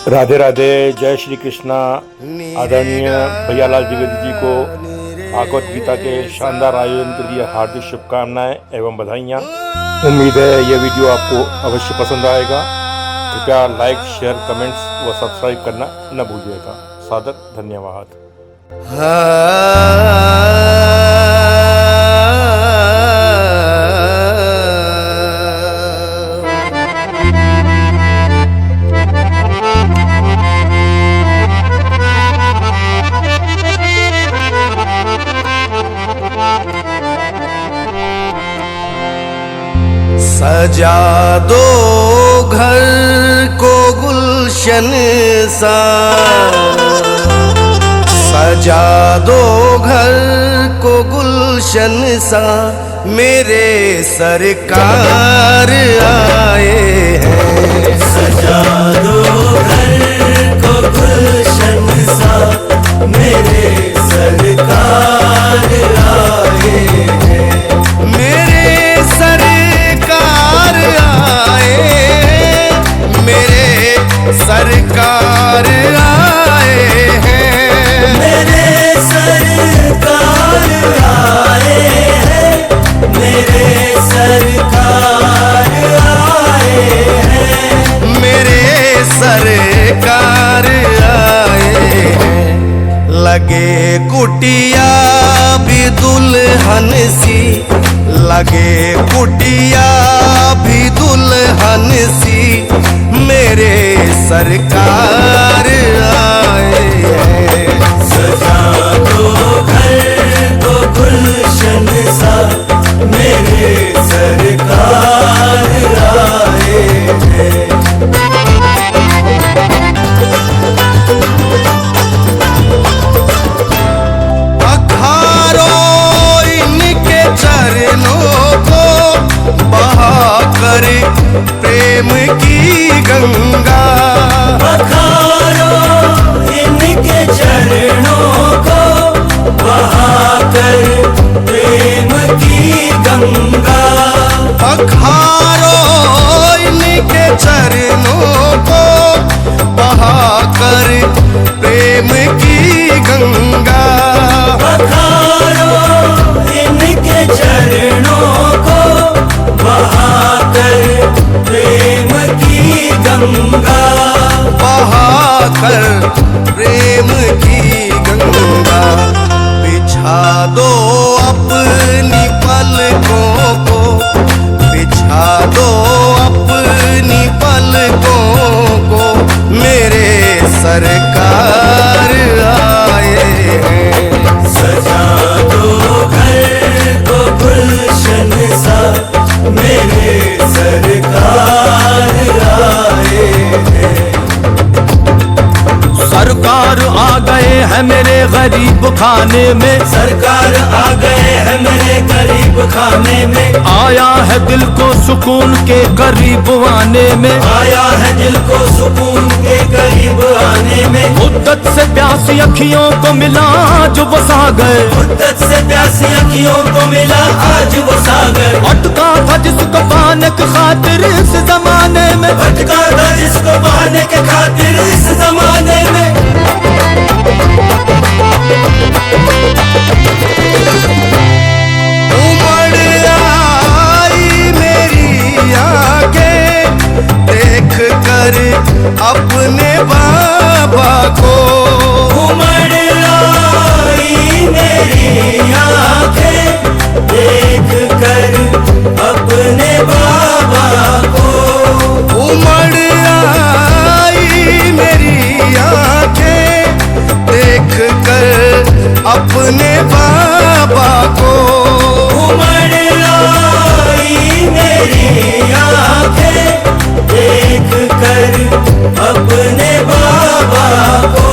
राधे राधे, जय श्री कृष्णा। आदरणीय भैयालाल द्विवेदी जी को भागवत गीता के शानदार आयोजन के लिए हार्दिक शुभकामनाएं एवं बधाइयाँ। उम्मीद है यह वीडियो आपको अवश्य पसंद आएगा। कृपया लाइक, शेयर, कमेंट्स व सब्सक्राइब करना न भूलिएगा। सादर धन्यवाद। सजा दो घर को गुलशन सा, सजा दो घर को गुलशन सा, मेरे सरकार आए हैं। सजा दो घर को गुलशन सा, मेरे सरकार आए हैं। मेरे सरकार आए, मेरे सरकार आए हैं। मेरे सरकार आए हैं, मेरे सरकार आए हैं। मेरे सरकार आए हैं। लगे कुटिया भी दुल्हन सी, लगे कुटिया भी दुल्हन सी, मेरे सरकार आए हैं। सजा दो घर को गुलशन सा, मेरे सरकार आए हैं। अखारो इनके चरणों को बहाकर प्रेम की गंगा, पखारो इनके चरणों को बहाकर प्रेम की गंगा। अखारो इनके चरणों को बहाकर प्रेम की गंगा। पखारो इनके चरणों को बहाकर प्रेम की गंगा। बहाकर प्रेम की गंगा। बिछा दो अपनी पलकों को, बिछा दो अपनी पलकों को, मेरे सरकार आए हैं। सजा दो घर को गुलशन सा, मेरे सरकार आए हैं। सरकार आ गए हैं मेरे गरीब खाने में, सरकार आ गए हैं मेरे गरीब खाने में। आया है दिल को सुकून के करीब आने में, आया है दिल को सुकून के करीब आने में। मुद्दत से प्यासी अखियों को मिला जो वो सागर, मुद्दत से प्यासी अखियों को मिला आज वो सागर। अटका था जिसको पाने की खातिर इस जमाने में, भटका था जिसको पाने के खातिर इस जमाने में। उमड़ आई मेरी आंखें देख कर अपने बाबा को। उमड़ आई मेरी आंखें देख कर अपने बाबा को। उमड़ आई मेरी आंखें देख कर अपने बाबा को। उमड़ आई मेरी आंखें देख कर अपने बाबा को।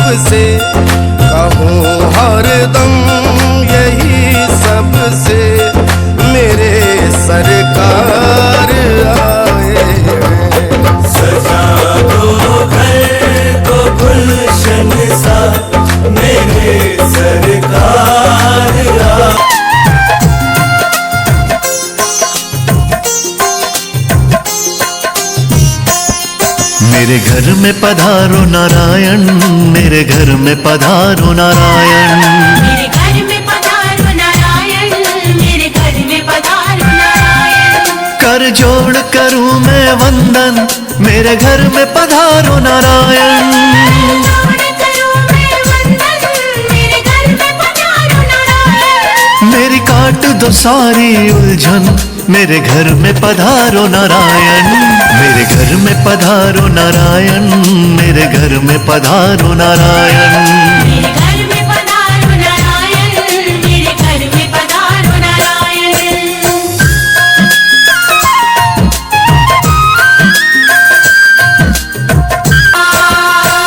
सबसे, कहूँ हरदम यही सबसे, मेरे सरकार आए हैं। सजा दो घर को गुलशन सा, मेरे सरकार आ। मेरे घर में पधारो नारायण, मेरे घर में पधारो नारायण, मेरे घर में पधारो नारायण, मेरे घर में पधारो नारायण। कर जोड़ करूं मैं वंदन, मेरे घर में पधारो नारायण। जोड़ करूं मैं वंदन, मेरे घर में पधारो नारायण। मेरी काट दो सारी उलझन, मेरे घर में पधारो नारायण, मेरे घर में पधारो नारायण, मेरे घर में पधारो नारायण। मेरे घर में पधारो नारायण, मेरे घर में पधारो नारायण।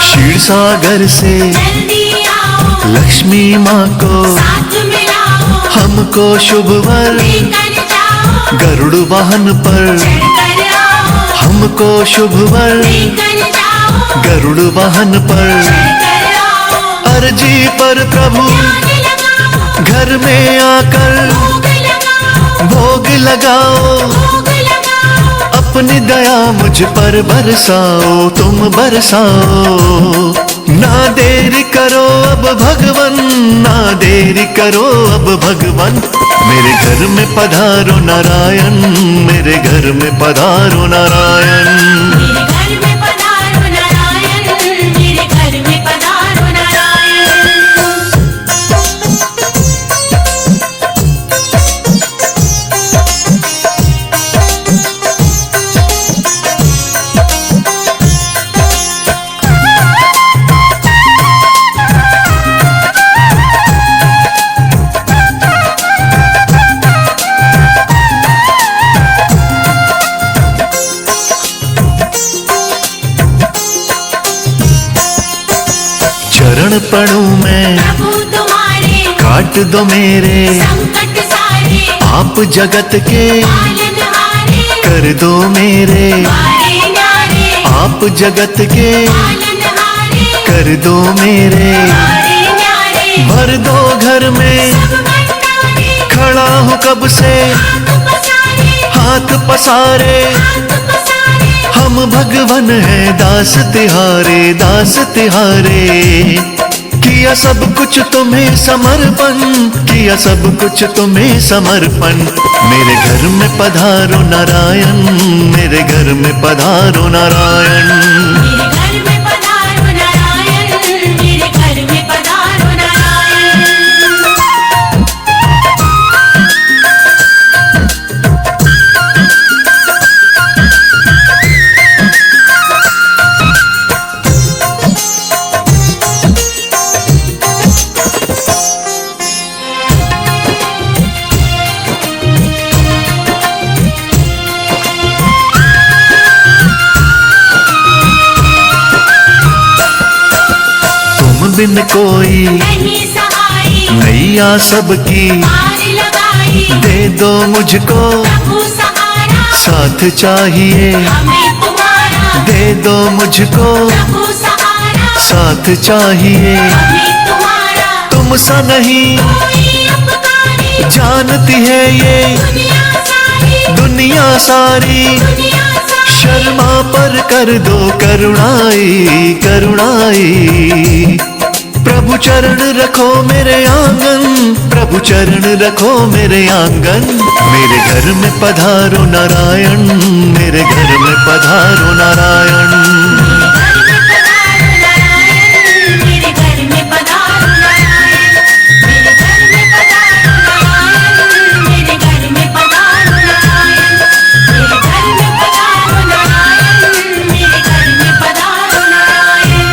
क्षीर सागर से जल्दी आओ, लक्ष्मी माँ को साथ मिलाओ, हमको शुभ वर, लेकर जाओ, गरुड़ वाहन पर चढ़कर आओ, हमको शुभ वर, लेकर जाओ, गरुड़ वाहन पर। चढ़कर आओ। अर्जी पर प्रभु ध्यान लगाओ, घर में आकर भोग लगाओ, भोग लगाओ, भोग लगाओ। अपनी दया मुझ पर बरसाओ, तुम बरसाओ। ना देरी करो अब भगवन, ना देरी करो अब भगवन। मेरे घर में पधारो नारायण, मेरे घर में पधारो नारायण। मेरे घर में पधारो नारायण, मेरे घर में पधारो नारायण। चरण पड़ूं मैं, प्रभु तुम्हारे काट दो मेरे संकट सारे, आप जगत के पालनहारे, कर दो मेरे मारे न्यारे, आप जगत के पालनहारे, कर दो मेरे। मारे न्यारे। भर दो घर में सब भंडारे, खड़ा हूँ कब से हाथ पसारे, हाथ पसारे। हाथ पसारे। हम भगवन हैं दास तिहारे, दास तिहारे। किया सब कुछ तुम्हें समर्पण, किया सब कुछ तुम्हें समर्पण। मेरे घर में पधारो नारायण, मेरे घर में पधारो नारायण। मेरे घर में पधारो नारायण, मेरे घर में पधारो नारायण। तुम बिन कोई नहीं सहाई, नैया सबकी पार लगाई, दे दो मुझको प्रभु सहारा, साथ चाहिए। हमें तुम्हारा, दे दो मुझको प्रभु सहारा, साथ चाहिए। हमें तुम्हारा, तुम सा नहीं कोई उपकारी, जानती है ये दुनिया सारी, दुनिया सारी। दुनिया सारी। शर्मा पर कर दो करुणाई, करुणाई। प्रभु चरण रखो मेरे आंगन, प्रभु चरण रखो मेरे आंगन। मेरे घर में पधारो नारायण, मेरे घर में पधारो नारायण। मेरे घर में पधारो नारायण, मेरे घर में पधारो नारायण, मेरे घर में पधारो नारायण, मेरे घर में पधारो नारायण, मेरे घर में पधारो नारायण।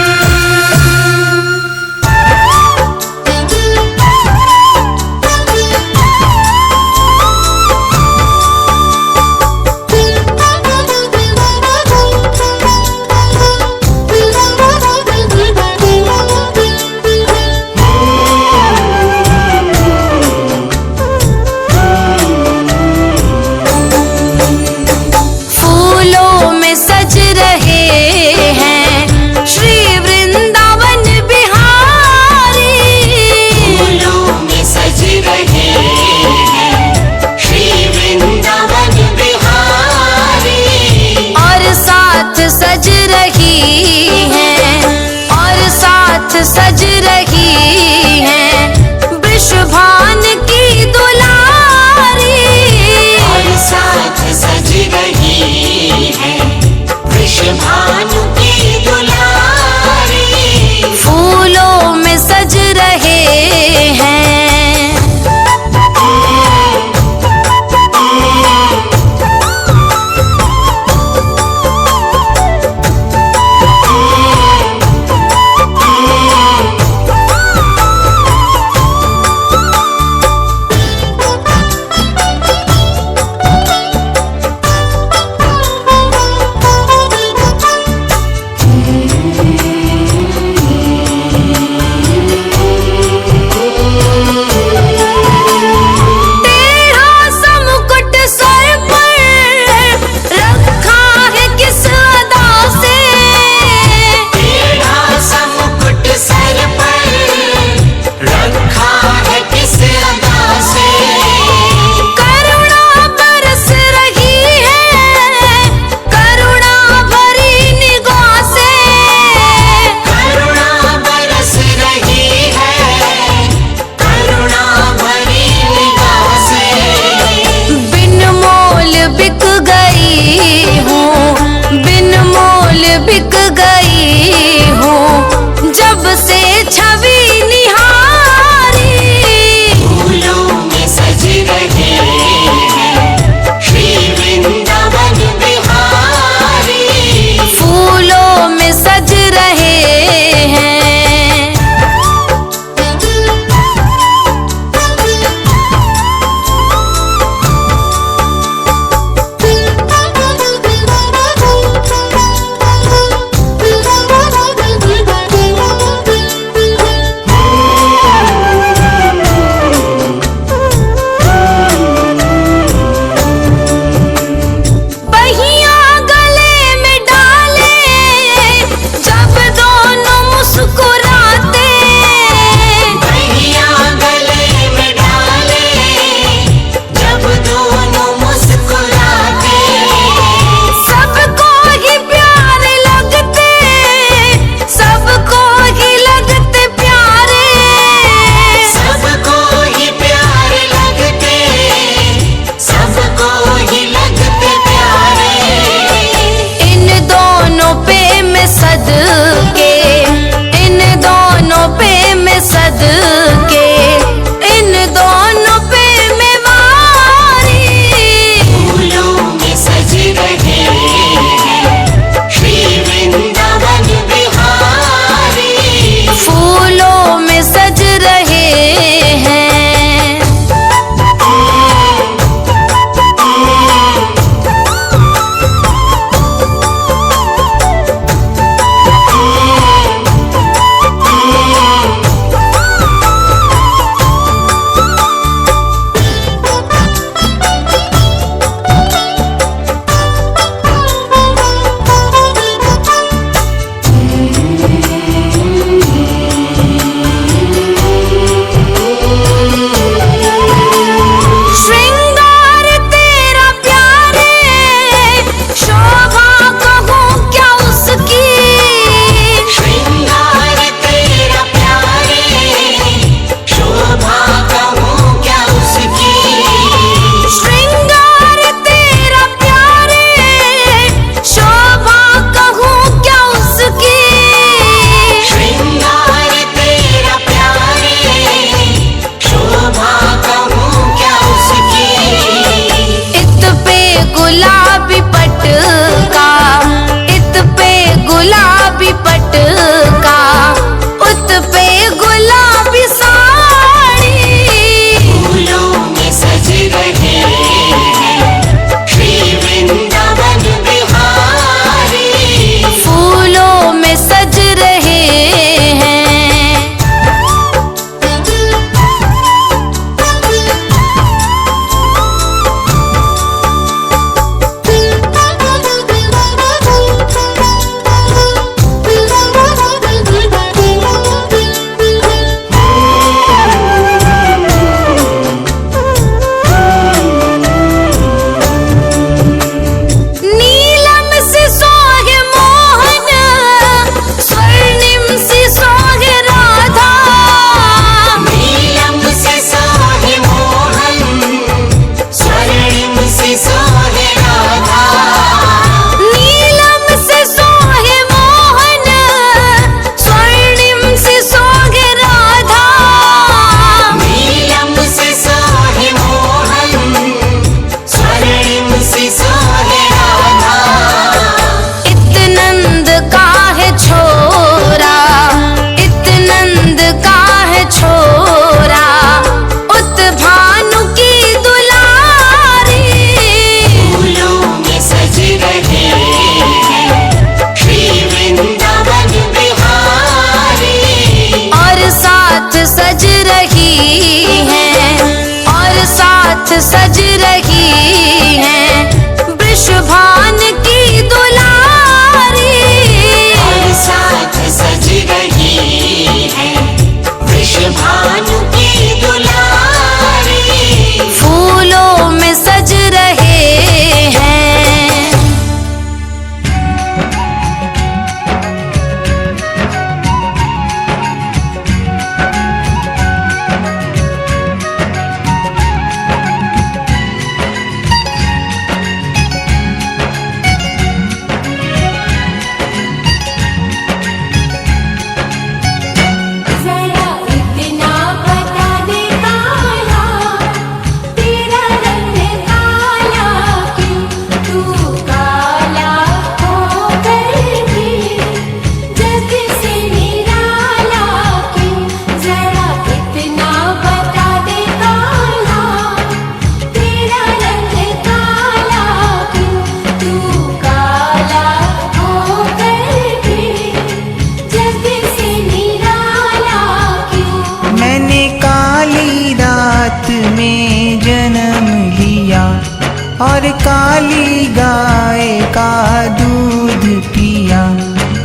और काली गाय का दूध पिया।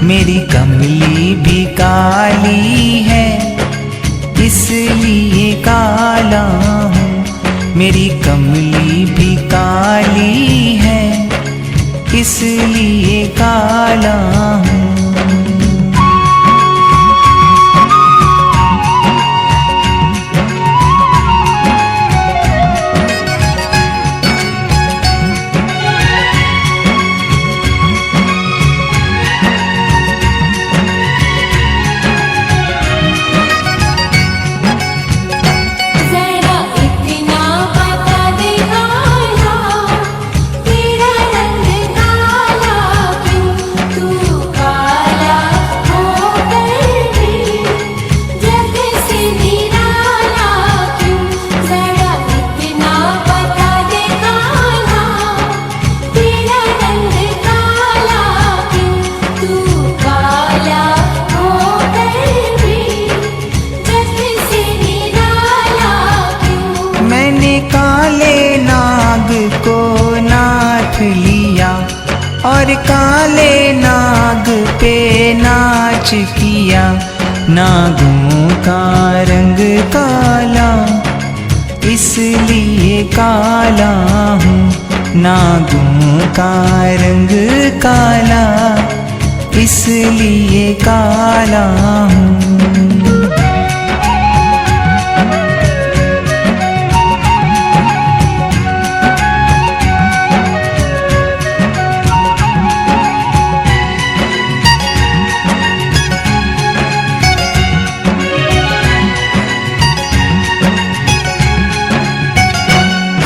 मेरी कमली भी काली है इसलिए काला हूँ। मेरी कमली भी काली है इसलिए काला हूँ। जरा इतना बता दे काला, तेरा रंग काला क्यों? तू काला होकर भी जग से निराला क्यों? जरा इतना बता दे काला, तेरा रंग काला क्यों? तू काला होकर भी जग से निराला क्यों? मैंने काले नाग को नाथ लिया और काले नाग पे नाच किया। नागों का रंग काला इसलिए काला हूँ। नागों का रंग काला इसलिए काला हूँ।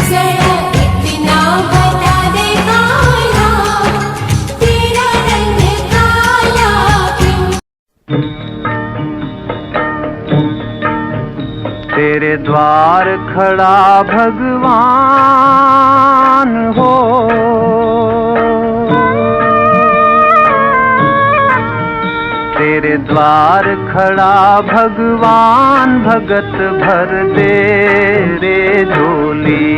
जरा इतना बता दे काला, तेरा रंग काला क्यों? तेरे द्वार खड़ा भगवान हो। तेरे द्वार खड़ा भगवान, भगत भर दे रे झोली।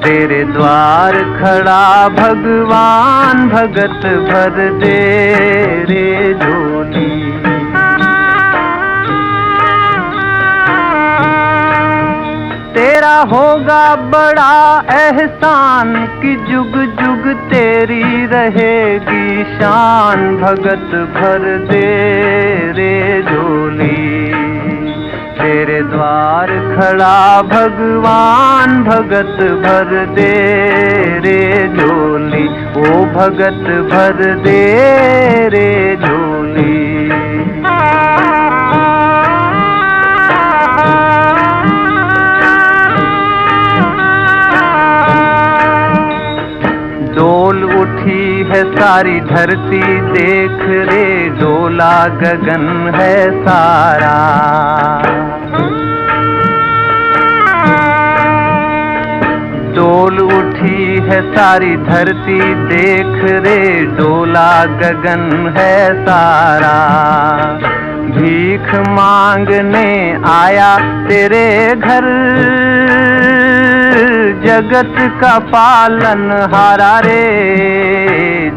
तेरे द्वार खड़ा भगवान, भगत भर दे रे झोली। तेरा होगा बड़ा एहसान कि जुग जुग तेरी रहेगी शान, भगत भर दे रे झोली। तेरे द्वार खड़ा भगवान, भगत भर दे रे झोली। ओ भगत भर दे रे झोली। डोल उठी है सारी धरती देख रे, डोला गगन है सारा। डोल उठी है सारी धरती देख रे, डोला गगन है सारा। भीख मांगने आया तेरे घर, जगत का पालन हारा रे,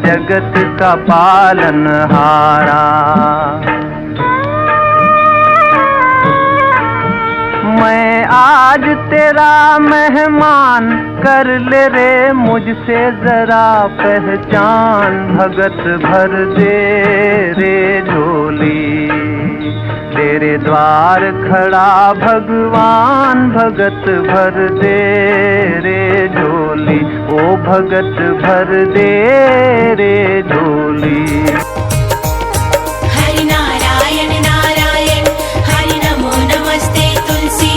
जगत का पालन हारा। मैं आज तेरा मेहमान, कर ले रे मुझसे जरा पहचान, भगत भर दे रे झोली। तेरे द्वार खड़ा भगवान, भगत भर दे रे झोली। ओ भगत भर दे रे झोली। हरि नारायण नारायण, हरि नमो नमस्ते तुलसी।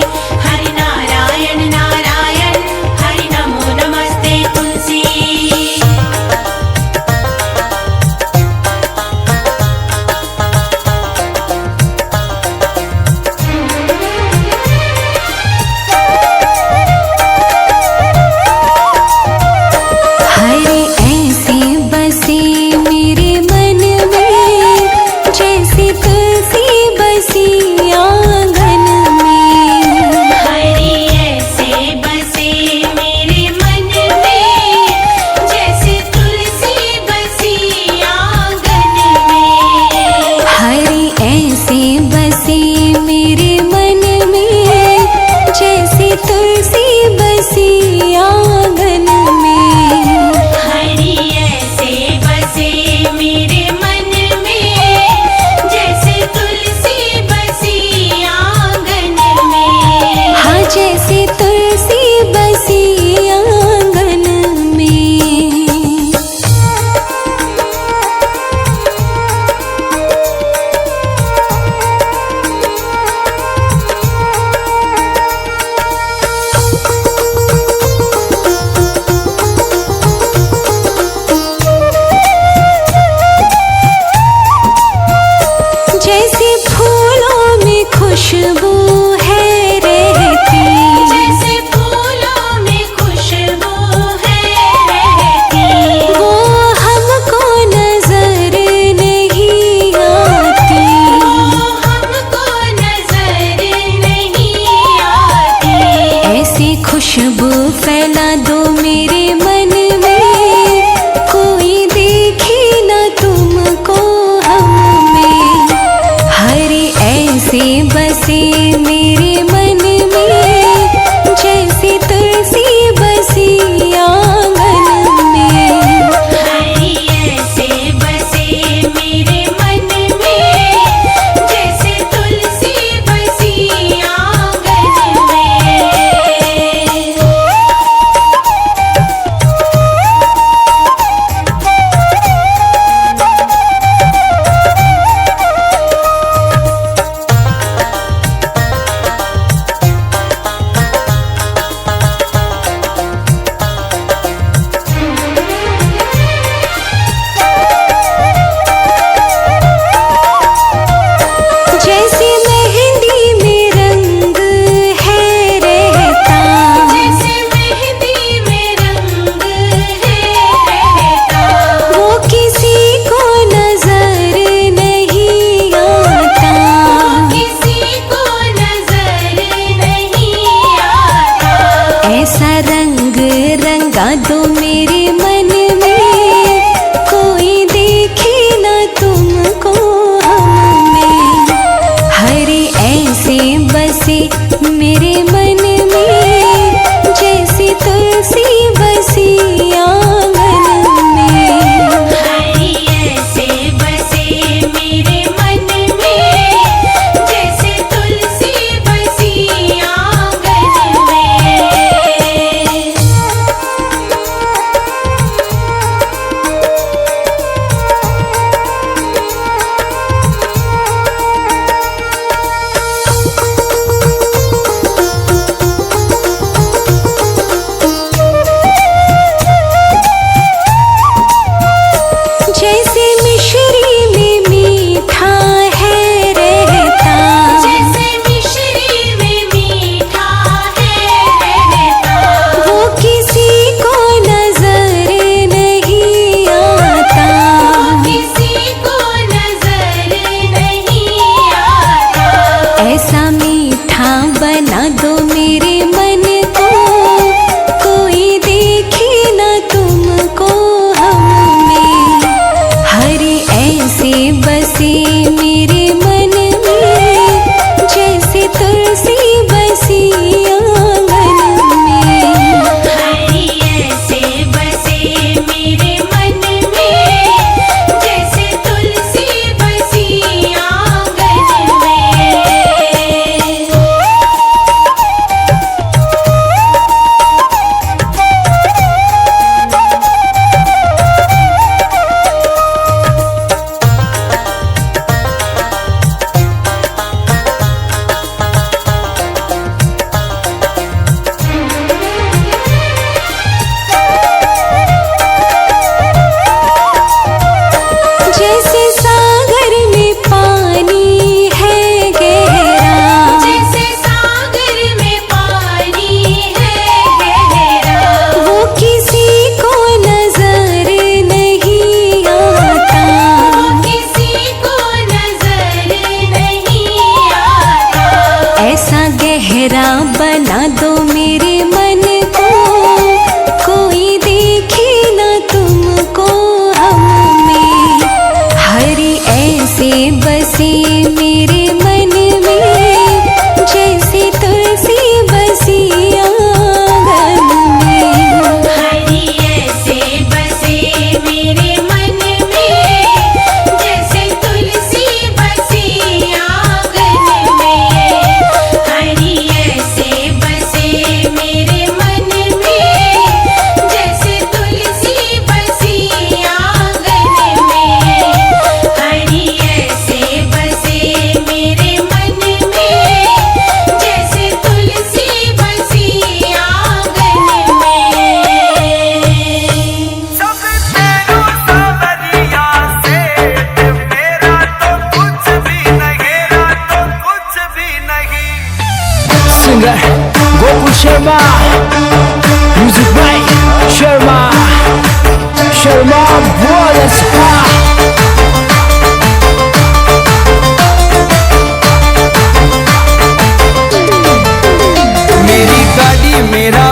हरि नारायण नारायण, हरि नमो नमस्ते तुलसी। हरे ऐसे बसे मेरे मन खुशबू फैला दो मेरे मन में, कोई देखे ना तुमको हम में। हरे ऐसे बसे मेरे मन में, जैसे तुलसी बसी आंगन में। हरे ऐसे बसे मेरे मन में, जैसे तुलसी बसी आंगन में। जैसे मेहंदी में रंग है रहता, जैसे मेहंदी में रंग है रहता, वो किसी को नजर नहीं आता, किसी को नजर नहीं आता। ऐसा रंग रंगा दो मेरे मन में, कोई देखे ना तुमको हम में। हरे ऐसे बसे मेरे मन में, जैसे तुलसी बसी आंगन में। हरे ऐसे बसे मेरे मन में, जैसे तुलसी बसी आंगन में। जैसे मिश्री में मीठा है रहता, जैसे मिश्री में मीठा है रहता, वो किसी को नजर नहीं आता, किसी को नजर नहीं आता। ऐसा मीठा बना दो मेरे मन को, कोई देखे ना तुमको हम में। हरे ऐसे बसे मेरे मन में, जैसे तुलसी बसी आंगन में। हरे ऐसे बसे मेरे मन में, जैसे तुलसी बसी आंगन में। जैसे सागर में पानी है गहरा, जैसे सागर में पानी है गहरा, वो किसी को नजर नहीं आता, किसी को नजर नहीं आता। ऐसा गहरा बना दो मेरे मन को, कोई देखे ना तुमको हम में। हरे ऐसे बसे मेरे मन में, जैसे तुलसी बसी आंगन में। हरे ऐसे बसे मेरे मन में, जैसे तुलसी बसी आंगन में। हरे ऐसे बसे मेरे मन में, जैसे तुलसी बसी आंगन में। हरे ऐसे बसे मेरे मन में, जैसे तुलसी बसी आंगन में। सब तेरू सावरिया से मेरा तो कुछ भी नहीं, तो कुछ भी नहीं। Singer Gokul Sharma, music by Sharma brothers. मेरी गाड़ी मेरा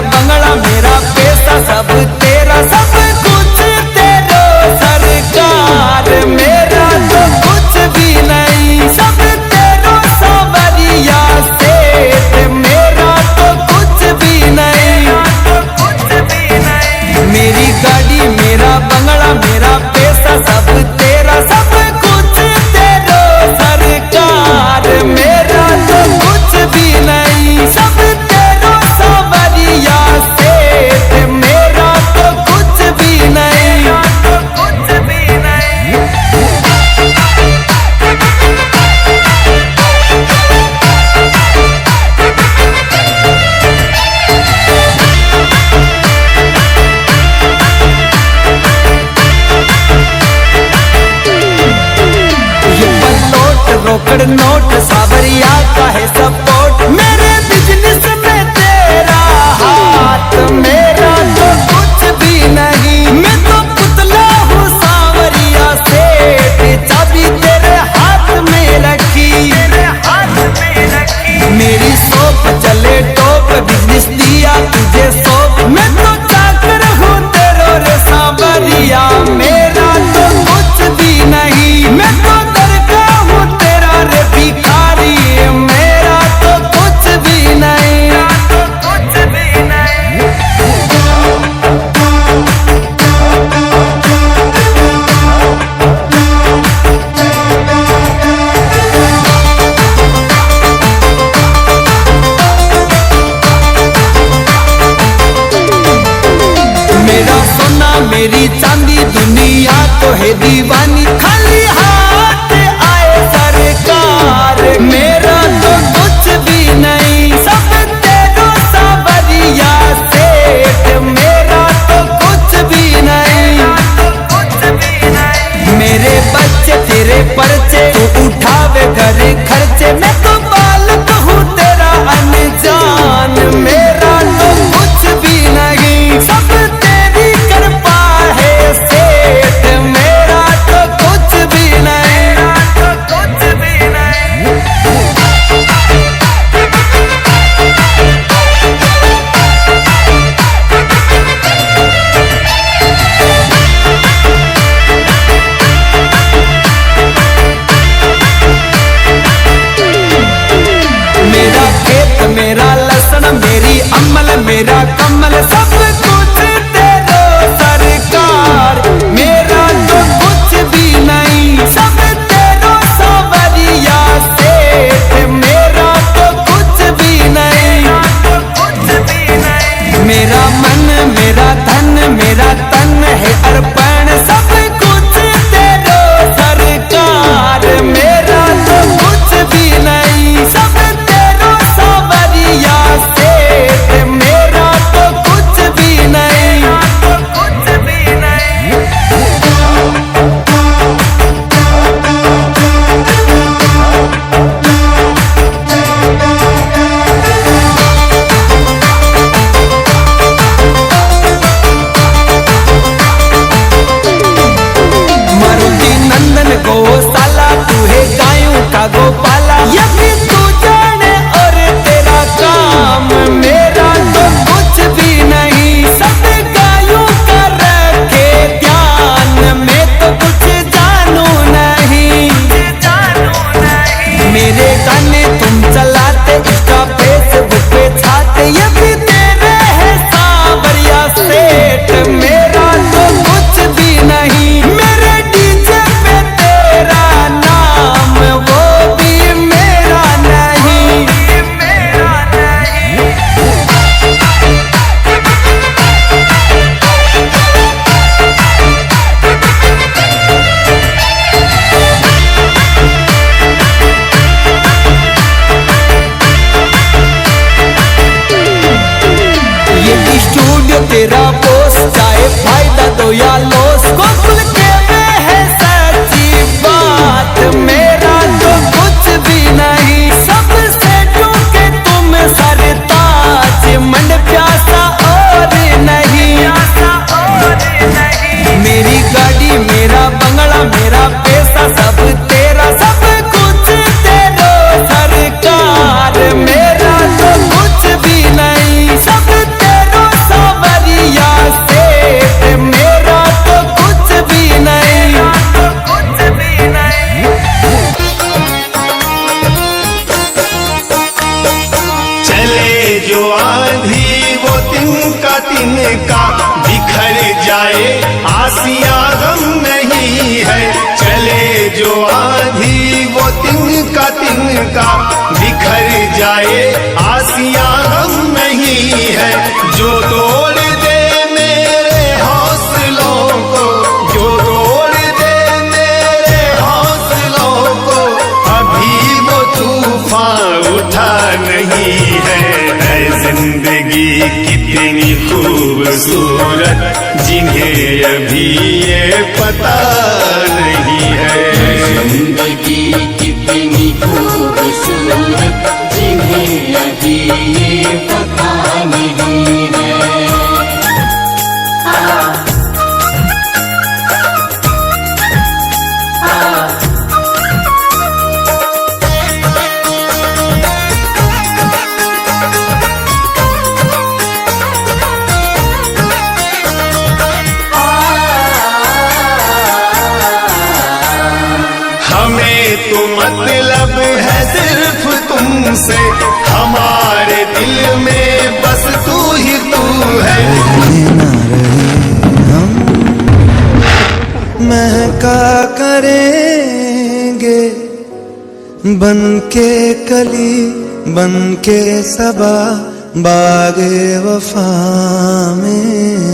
मेरी चांदी दुनिया तो है दीवानी, खाली हाथ आए सरकार, मेरा तो कुछ भी नहीं, सब तेरो सावरिया सेठ, मेरा तो कुछ भी नहीं। मेरे बच्चे तेरे पर्चे तो उठावे घर खर्चे, मैं तो बालक हूँ तेरा अनजान, मेरा तो कुछ भी नहीं, सब तेरी कृपा है सेठ, मेरा तो कुछ भी नहीं, कुछ भी नहीं। मेरा खेत मेरा लसन मेरी अमल मेरा कमल, सब कुछ तेरो सरकार, मेरा तो कुछ भी नहीं, सब तेरो सावरिया सेठ, मेरा तो कुछ भी नहीं, कुछ भी नहीं। मेरा मन मेरा धन मेरा तन है अर्पण, सब कुछ तेरो सरकार, मेरा तो कुछ भी नहीं, सब तेरो सावरिया सेठ, मेरा तो कुछ भी नहीं, कुछ भी नहीं। मारुति नंदन गौशाला तू है गायों का गोपाला, ये भी तू जाने और तेरा काम, मेरा तो कुछ भी नहीं, सब गायों का रखे ध्यान, मैं तो कुछ जानू नहीं, मेरे गाने तुम चलाते इंस्टा फेसबुक पे छाते, ये भी तेरे है सावरिया सेठ, मेरा तो कुछ भी नहीं, मेरे डीजे पे तेरा नाम, वो भी मेरा नहीं, मेरा नहीं। ये स्टूडियो तेरा बॉस, चाहे फायदा दो या लॉस, गोकुल के में है सच्ची बात, मेरा तो कुछ भी नहीं, सबसे टूके तुम सरताज, मन प्यासा और नहीं, मेरी गाड़ी मेरा बंगला मेरा पैसा सब तेरा, सब कुछ तेरो सरकार, मेरा तो कुछ भी नहीं, सब तेरो सावरिया सेठ, मेरा तो कुछ भी नहीं, कुछ भी नहीं। चले जो आंधी वो तिनका बिखर जाए, आसिया गम नहीं है, चले जो आंधी वो तिनका बिखर जाए, आसिया गम नहीं है, जो तोड़ दे मेरे हौसलों को, जो तोड़ दे मेरे हौसलों को, अभी वो तूफान उठा नहीं है। जिंदगी कितनी खूबसूरत, जिन्हें अभी ये पता नहीं है। जिंदगी कितनी खूबसूरत, जिन्हें अभी ये पता नहीं है। तो मतलब है सिर्फ तुमसे, हमारे दिल में बस तू ही तू है। महका करेंगे बन के कली, बन के सबा बागे वफा में।